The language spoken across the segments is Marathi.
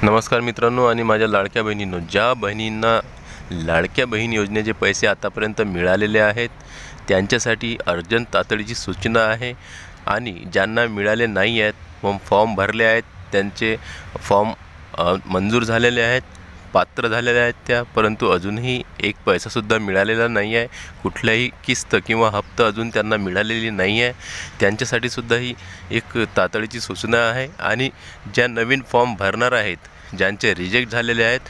नमस्कार मित्रांनो आणि माझ्या लाडक्या बहिणींनो, ज्या बहिणींना लाडक्या बहीण योजनेचे पैसे आतापर्यंत मिळालेले आहेत त्यांच्यासाठी अर्जंट तातडीची सूचना आहे। आणि ज्यांना मिळाले नाही आहेत फॉर्म भरले आहेत त्यांचे फॉर्म मंजूर झालेले आहेत, पात्र झालेले आहेत त्या, परंतु अजूनही एक पैसासुद्धा मिळालेला नाही आहे, कुठल्याही किस्त किंवा हप्ता अजून त्यांना मिळालेली नाही आहे, त्यांच्यासाठी सुद्धा ही एक तातडीची सूचना आहे। आणि ज्या नवीन फॉर्म भरणार आहेत, ज्यांचे रिजेक्ट झालेले आहेत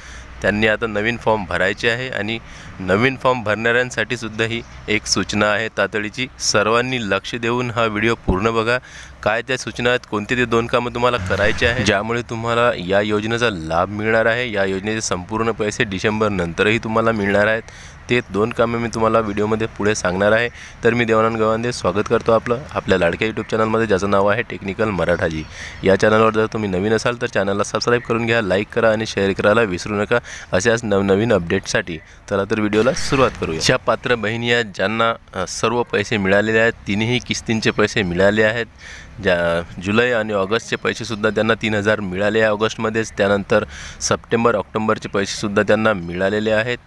त्यांनी आता नवीन फॉर्म भरायचे आहे। आणि नवीन फॉर्म भरणाऱ्यांसाठी सुद्धा ही एक सूचना आहे तातडीची। सर्वांनी लक्ष देऊन हा व्हिडिओ पूर्ण बघा। काय त्या सूचना आहेत, कोणते ते 2 कामं तुम्हाला करायचे आहे ज्यामुळे तुम्हाला या योजनेचा लाभ मिळणार आहे। या योजनेचे संपूर्ण पैसे डिसेंबर नंतरही तुम्हाला मिळणार आहेत। ते 2 कामे मी तुम्हाला व्हिडिओमध्ये पुढे सांगणार आहे। तर मी देवानंद गवांदे स्वागत करतो आपल्या लाडक्या यूट्यूब चॅनलमध्ये, ज्याचं नाव आहे टेक्निकल मराठाजी। या चॅनलवर जर तुम्ही नवीन असाल तर चॅनलला सबस्क्राईब करून घ्या, लाईक करा आणि शेअर करायला विसरू नका अशाच नवनवीन अपडेटसाठी। चला तर व्हिडिओला सुरुवात करूया। ज्या पात्र बहिणी आहेत ज्यांना सर्व पैसे मिळालेले आहेत, तिन्ही किस्तींचे पैसे मिळाले आहेत। जुलै आणि ऑगस्टचे पैसेसुद्धा त्यांना 3000 मिळाले आहे ऑगस्टमध्येच। त्यानंतर सप्टेंबर ऑक्टोबरचे पैसेसुद्धा त्यांना मिळालेले आहेत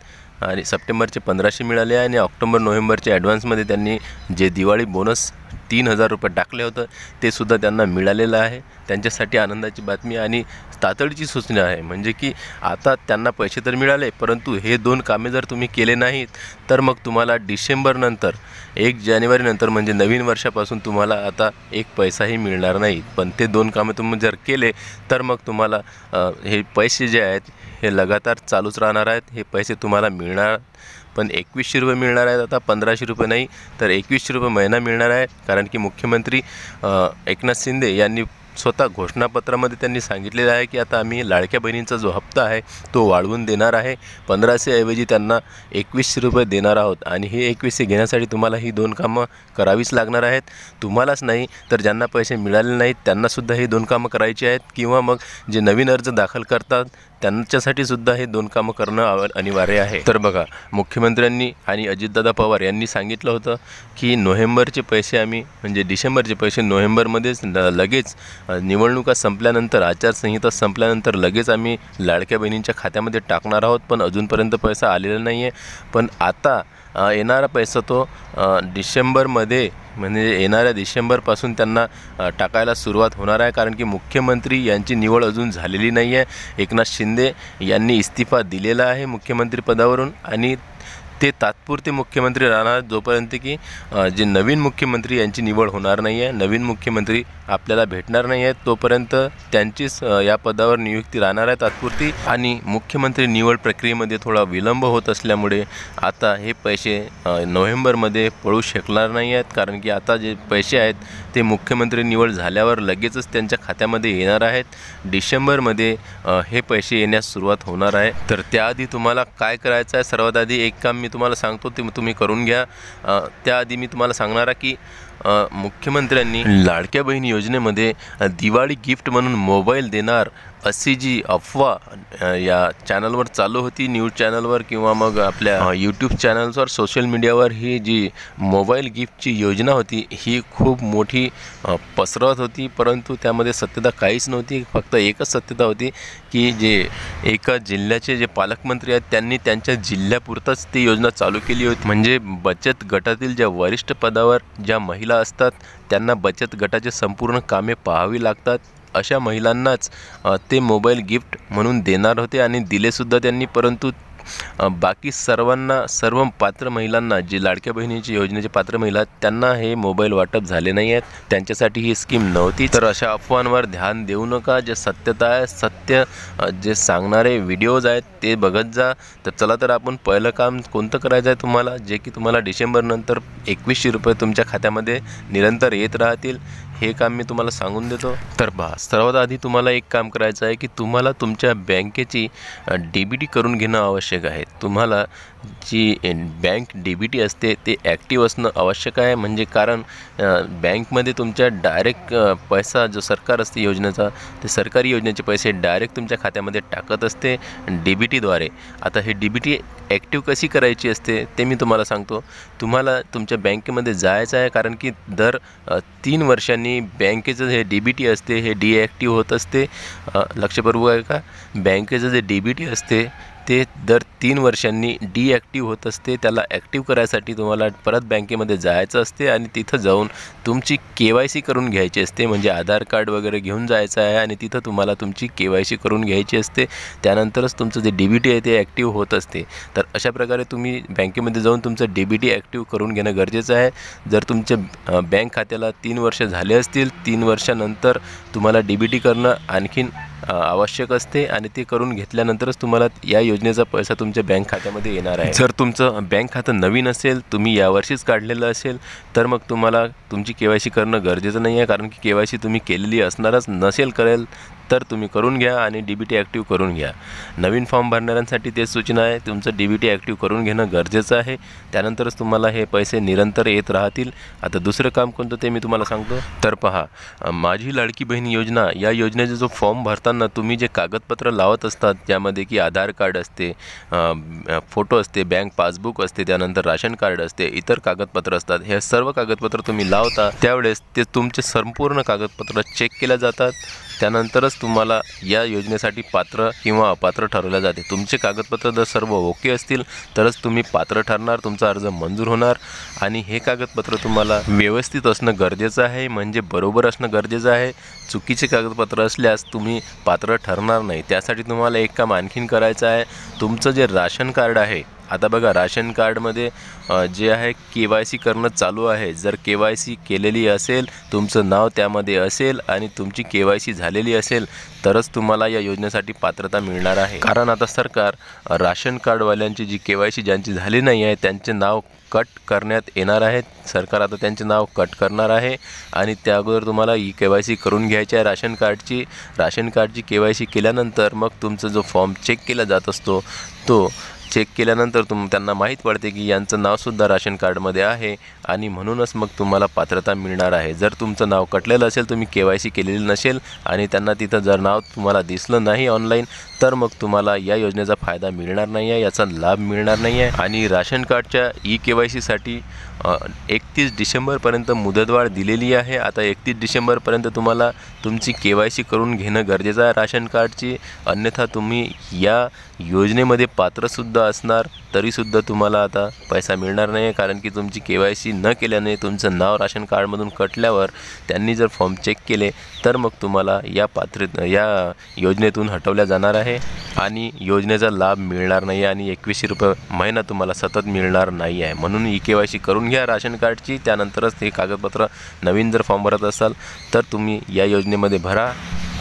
आणि सप्टेंबरचे 1500 मिळाले आहे आणि ऑक्टोबर नोव्हेंबरचे ॲडव्हान्समध्ये त्यांनी जे दिवाळी बोनस 3000 रुपये टाकले होतं ते सुद्धा त्यांना मिळालेलं आहे। त्यांच्यासाठी आनंदाची बातमी आणि तातडीची सूचना आहे, म्हणजे की आता त्यांना पैसे तर मिळाले, परंतु हे 2 कामे जर तुम्ही केले नाहीत तर मग तुम्हाला डिसेंबर नंतर 1 जानेवारी नंतर म्हणजे नवीन वर्षापासून तुम्हाला आता एक पैसाही मिळणार नाही। पण ते 2 कामे तुम्ही जर केले तर मग तुम्हाला हे पैसे जे आहेत हे लगातार चालूच राहणार आहेत। हे पैसे तुम्हाला मिळणार पण 2100 रुपये मिळणार आहेत, आता 1500 रुपये नाही तर 2100 रुपये महिना मिळणार आहे। कारण की मुख्यमंत्री एकनाथ शिंदे यांनी स्वतः घोषणापत्रामध्ये त्यांनी सांगितलेलं आहे की आता आम्ही लाडक्या बहिणींचा जो हप्ता आहे तो वाढवून देणार आहे। 1500 ऐवजी त्यांना 2100 रुपये देणार आहोत आणि हे 2100 घेण्यासाठी तुम्हाला ही 2 कामं करावीच लागणार आहेत। तुम्हालाच नाही तर ज्यांना पैसे मिळाले नाहीत त्यांनासुद्धा ही 2 कामं करायची आहेत, किंवा मग जे नवीन अर्ज दाखल करतात त्यांच्यासाठी सुद्धा हे 2 कामं करणं अनिवार्य आहे। तर बघा, मुख्यमंत्र्यांनी आणि अजितदादा पवार यांनी सांगितलं होतं की नोव्हेंबरचे पैसे आम्ही म्हणजे डिसेंबरचे पैसे नोव्हेंबरमध्येच लगेच निवडणुका संपल्यानंतर, आचारसंहिता संपल्यानंतर लगेच आम्ही लाडक्या बहिणींच्या खात्यामध्ये टाकणार आहोत, पण अजूनपर्यंत पैसा आलेला नाही आहे। पण आता येणारा पैसा तो डिसेंबरमध्ये म्हणजे येणाऱ्या डिसेंबरपासून त्यांना टाकायला सुरुवात होणार आहे। कारण की मुख्यमंत्री यांची निवड अजून झालेली नाही आहे। एकनाथ शिंदे यांनी इस्तिफा दिलेला आहे मुख्यमंत्रीपदावरून आणि ते तात्पुरते मुख्यमंत्री राहणार जोपर्यंत की जे नवीन मुख्यमंत्री यांची निवड होणार नाही आहे, नवीन मुख्यमंत्री आपल्याला भेटणार नाही आहेत, तोपर्यंत त्यांचीच या पदावर नियुक्ती राहणार आहे तात्पुरती। आणि मुख्यमंत्री निवड प्रक्रियेमध्ये थोडा विलंब होत असल्यामुळे आता हे पैसे नोव्हेंबरमध्ये पडू शकणार नाही आहेत। कारण की आता जे पैसे आहेत ते मुख्यमंत्री निवड झाल्यावर लगेचच त्यांच्या खात्यामध्ये येणार आहेत। डिसेंबरमध्ये हे पैसे येण्यास सुरुवात होणार आहे। तर त्याआधी तुम्हाला काय करायचं आहे, सर्वात आधी एक काम मी तुम्हाला सांगतो ते तुम्ही करून घ्या। त्याआधी मी तुम्हाला सांगणार आहे की मुख्यमंत्र्यांनी लाडक्या बहीण योजनेमध्ये दिवाळी गिफ्ट म्हणून मोबाईल देणार अशी जी अफवा या चॅनलवर चालू होती, न्यूज चॅनलवर किंवा मग आपल्या यूट्यूब चॅनल्सवर, सोशल मीडियावर, ही जी मोबाईल गिफ्टची योजना होती ही खूप मोठी पसरवत होती, परंतु त्यामध्ये सत्यता काहीच नव्हती। फक्त एकच सत्यता होती की जे एका जिल्ह्याचे जे पालकमंत्री आहेत त्यांनी त्यांच्या जिल्ह्यापुरतच ती योजना चालू केली होती। म्हणजे बचत गटातील ज्या वरिष्ठ पदावर ज्या महिला असतात त्यांना बचत गटाचे संपूर्ण कामे पाहावी लागतात, अशा महिलांनाच ते मोबाईल गिफ्ट म्हणून देणार होते आणि दिलेसुद्धा त्यांनी। परंतु बाकी सर्व पात्र महिलांना, जे लाडक्या बहिणीची योजनेचे पात्र महिला त्यांना हे मोबाईल वाटप झाले नाही आहेत, त्यांच्यासाठी ही स्कीम नव्हती। तर अशा अफवांवर ध्यान देऊ नका। जे सत्यता आहे, सत्य जे सांगणारे व्हिडिओज आहेत ते बघत जा। तर चला तर आपण पहिलं काम कोणतं करायचं आहे तुम्हाला, जे की तुम्हाला डिसेंबर नंतर 2100 रुपये तुमच्या खात्यामध्ये निरंतर येत राहतील, हे काम मी तुम्हाला सांगून देतो। तर सर्वात आधी तुम्हाला एक काम करायचं आहे की तुम्हाला तुमच्या बँकेची DBT करून घेणं आवश्यक आहे। तुम्हाला जी बँक DBT असते ते ॲक्टिव्ह असणं आवश्यक आहे, म्हणजे कारण बँकमध्ये तुमच्या डायरेक्ट पैसा जो सरकार असते योजनेचा, ते सरकारी योजनेचे पैसे डायरेक्ट तुमच्या खात्यामध्ये टाकत असते DBTद्वारे। आता हे DBT ॲक्टिव्ह कशी करायची असते ते मी तुम्हाला सांगतो। तुम्हाला तुमच्या बँकेमध्ये जायचं आहे, कारण की दर 3 वर्षांनी आणि बँकेचं जे DBT असते हे डिॲक्टिव्ह होत असते. लक्षपूर्वक आहे का, बँकेचं जे DBT असते ते दर 3 वर्षांनी डिॲक्टिव्ह होत असते. त्याला ॲक्टिव्ह करायसाठी तुम्हाला परत बँकेमध्ये जायचं असते आणि तिथं जाऊन तुमची KYC करून घ्यायची असते. म्हणजे आधार कार्ड वगैरे घेऊन जायचं आहे आणि तिथं तुम्हाला तुमची KYC करून घ्यायची असते. त्यानंतरच तुमचं जे DBT आहे ते ॲक्टिव्ह होत असते. तर अशा प्रकारे तुम्ही बँकेमध्ये जाऊन तुमचं DBT ॲक्टिव्ह करून घेणं गरजेचं आहे. जर तुमच्या बँक खात्याला 3 वर्ष झाले असतील, 3 वर्षानंतर तुम्हाला DBT करणं आणखीन आवश्यक असते आणि ते करून घेतल्यानंतरच तुम्हाला या योजनेचा पैसा तुमच्या बँक खात्यामध्ये येणार आहे. जर तुमचं बँक खातं नवीन असेल, तुम्ही यावर्षीच काढलेलं असेल, तर मग तुम्हाला तुमची KYC करणं गरजेचं नाही आहे. कारण की KYC तुम्ही केलेली असणारच नसेल करेल तर तुम्ही करून घ्या आणि DBT ॲक्टिव्ह करून घ्या. नवीन फॉर्म भरणाऱ्यांसाठी तेच सूचना आहे, तुमचं DBT ॲक्टिव्ह करून घेणं गरजेचं आहे. त्यानंतरच तुम्हाला हे पैसे निरंतर येत राहतील. आता दुसरं काम कोणतं ते मी तुम्हाला सांगतो. तर पहा, माझी लाडकी बहीण योजना या योजनेचा जो फॉर्म भरताना तुम्ही जे कागदपत्र लावत असतात, ज्यामध्ये की आधार कार्ड असते, फोटो असते, बँक पासबुक असते, त्यानंतर राशन कार्ड असते, इतर कागदपत्र असतात. हे सर्व कागदपत्र तुम्ही लावता त्यावेळेस ते तुमचे संपूर्ण कागदपत्र चेक केल्या जातात. त्यानंतरच तुम्हाला या योजनेसाठी पात्र किंवा अपात्र ठरवले जाते. तुमचे कागदपत्र जर सर्व ओके असतील तरच तुम्ही पात्र ठरणार, तुमचा अर्ज मंजूर होणार. आणि हे कागदपत्र तुम्हाला व्यवस्थित असणं गरजेचं आहे, म्हणजे बरोबर असणं गरजेचं आहे. चुकीचे कागदपत्र असल्यास तुम्ही पात्र ठरणार नाही. त्यासाठी तुम्हाला एक काम आणखीन करायचं आहे. तुमचं जे राशन कार्ड आहे, आता बघा राशन कार्डमध्ये जे आहे KYC करणं चालू आहे. जर KYC केलेली असेल, तुमचं नाव त्यामध्ये असेल आणि तुमची KYC झालेली असेल तरच तुम्हाला या योजनेसाठी पात्रता मिळणार आहे. कारण आता सरकार राशन कार्डवाल्यांची जी KYC ज्यांची झाली नाही आहे त्यांचे नाव कट करण्यात येणार आहेत. सरकार आता त्यांचे नाव कट करणार आहे आणि त्या अगोदर तुम्हाला KYC करून घ्यायची आहे राशन कार्डची KYC केल्यानंतर मग तुमचा जो फॉर्म चेक केला जात असतो, तो चेक केल्यानंतर त्यांना माहीत पडते की यांचं नावसुद्धा राशन कार्डमध्ये आहे आणि म्हणूनच मग तुम्हाला पात्रता मिळणार आहे. जर तुमचं नाव कटलेलं असेल, तुम्ही KYC केलेली नसेल आणि त्यांना तिथं जर नाव तुम्हाला दिसलं नाही ऑनलाईन, तर मग तुम्हाला या योजनेचा फायदा मिळणार नाही आहे, याचा लाभ मिळणार नाही आहे. आणि राशन कार्डच्या KYCसाठी 31 डिसेंबरपर्यंत मुदतवाढ दिलेली आहे. आता 31 डिसेंबरपर्यंत तुम्हाला तुमची KYC करून घेणं गरजेचं आहे राशन कार्डची. अन्यथा तुम्ही या योजनेमध्ये पात्रसुद्धा असणार तरीसुद्धा तुम्हाला आता पैसा मिळणार नाही. कारण की तुमची KYC न केल्याने तुमचं नाव राशन कार्डमधून कटल्यावर त्यांनी जर फॉर्म चेक केले तर मग तुम्हाला या योजनेतून हटवल्या जाणार आहे आणि योजनेचा लाभ मिळणार नाही आणि 2100 रुपये महिना तुम्हाला सतत मिळणार नाही आहे. म्हणून KYC करून घ्या राशन कार्डची. त्यानंतरच हे कागदपत्र नवीन जर फॉर्म भरत असाल तर तुम्ही या योजनेमध्ये भरा.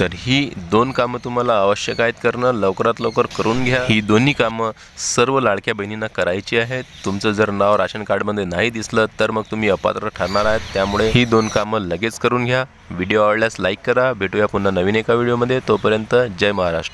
तर ही 2 कामं तुम्हाला आवश्यक आहेत करणं. लवकरात लवकर करून घ्या. ही दोन्ही कामं सर्व लाडक्या बहिणींना करायची आहेत. तुमचं जर नाव राशन कार्डमध्ये नाही दिसलं तर मग तुम्ही अपात्र ठरणार आहात. त्यामुळे ही 2 कामं लगेच करून घ्या. व्हिडिओ आवडल्यास लाईक करा. भेटूया पुन्हा नवीन एका व्हिडिओमध्ये. तोपर्यंत जय महाराष्ट्र.